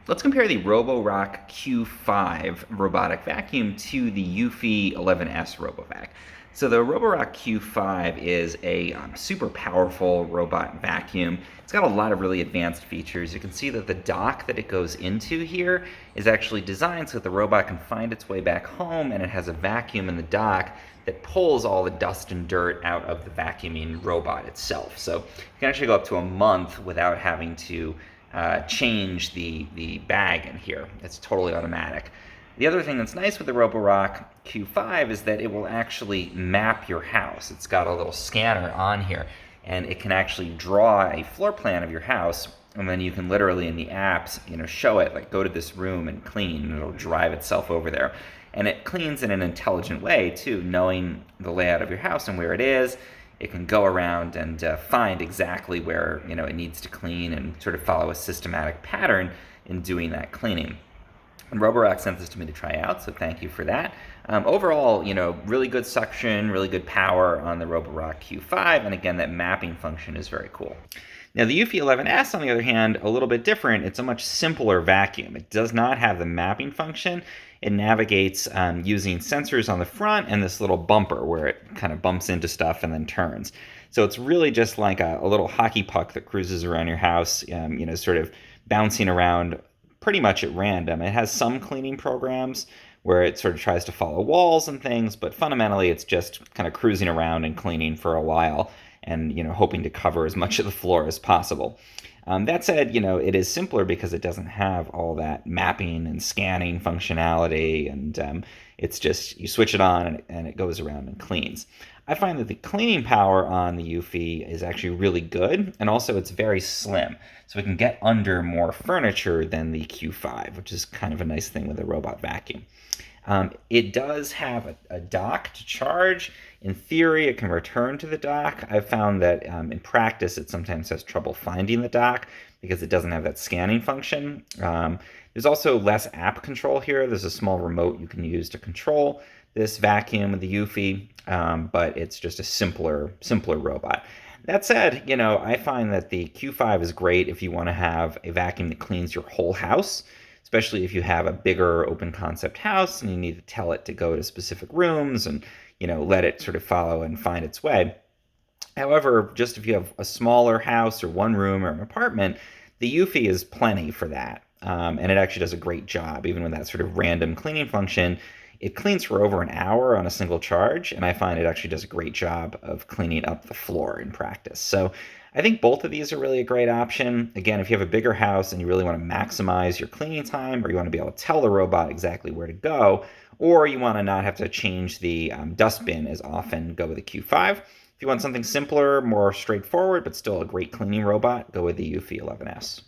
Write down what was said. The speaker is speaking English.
Let's compare the Roborock Q5 robotic vacuum to the Eufy 11S Robovac. So the Roborock Q5 is a super powerful robot vacuum. It's got a lot of really advanced features. You can see that the dock that it goes into here is actually designed so that the robot can find its way back home, and it has a vacuum in the dock that pulls all the dust and dirt out of the vacuuming robot itself. So you can actually go up to a month without having to change the bag in here. It's totally automatic. The other thing that's nice with the Roborock Q5 is that it will actually map your house. It's got a little scanner on here, and it can actually draw a floor plan of your house, and then you can literally in the apps, show it, like go to this room and clean, and it'll drive itself over there. And it cleans in an intelligent way too, knowing the layout of your house and where it is. It can go around and find exactly where it needs to clean and sort of follow a systematic pattern in doing that cleaning. And Roborock sent this to me to try out, so thank you for that. Overall, really good suction, really good power on the Roborock Q5, and again, that mapping function is very cool. Now, the Eufy 11S, on the other hand, a little bit different. It's a much simpler vacuum. It does not have the mapping function. It navigates using sensors on the front and this little bumper where it kind of bumps into stuff and then turns. So it's really just like a little hockey puck that cruises around your house, sort of bouncing around pretty much at random. It has some cleaning programs where it sort of tries to follow walls and things, but fundamentally it's just kind of cruising around and cleaning for a while and hoping to cover as much of the floor as possible. That said, it is simpler because it doesn't have all that mapping and scanning functionality, and it's just you switch it on and it goes around and cleans. I find that the cleaning power on the Eufy is actually really good, and also it's very slim, so it can get under more furniture than the Q5, which is kind of a nice thing with a robot vacuum. It does have a dock to charge. In theory, it can return to the dock. I've found that in practice, it sometimes has trouble finding the dock because it doesn't have that scanning function. There's also less app control here. There's a small remote you can use to control this vacuum with the Eufy, but it's just a simpler robot. That said, I find that the Q5 is great if you want to have a vacuum that cleans your whole house, especially if you have a bigger open concept house and you need to tell it to go to specific rooms and let it sort of follow and find its way. However, just if you have a smaller house or one room or an apartment, the Eufy is plenty for that. And it actually does a great job, even with that sort of random cleaning function. It cleans for over an hour on a single charge, and I find it actually does a great job of cleaning up the floor in practice. So I think both of these are really a great option. Again, if you have a bigger house and you really want to maximize your cleaning time, or you want to be able to tell the robot exactly where to go, or you want to not have to change the dustbin as often, go with the Q5. If you want something simpler, more straightforward, but still a great cleaning robot, go with the Eufy 11S.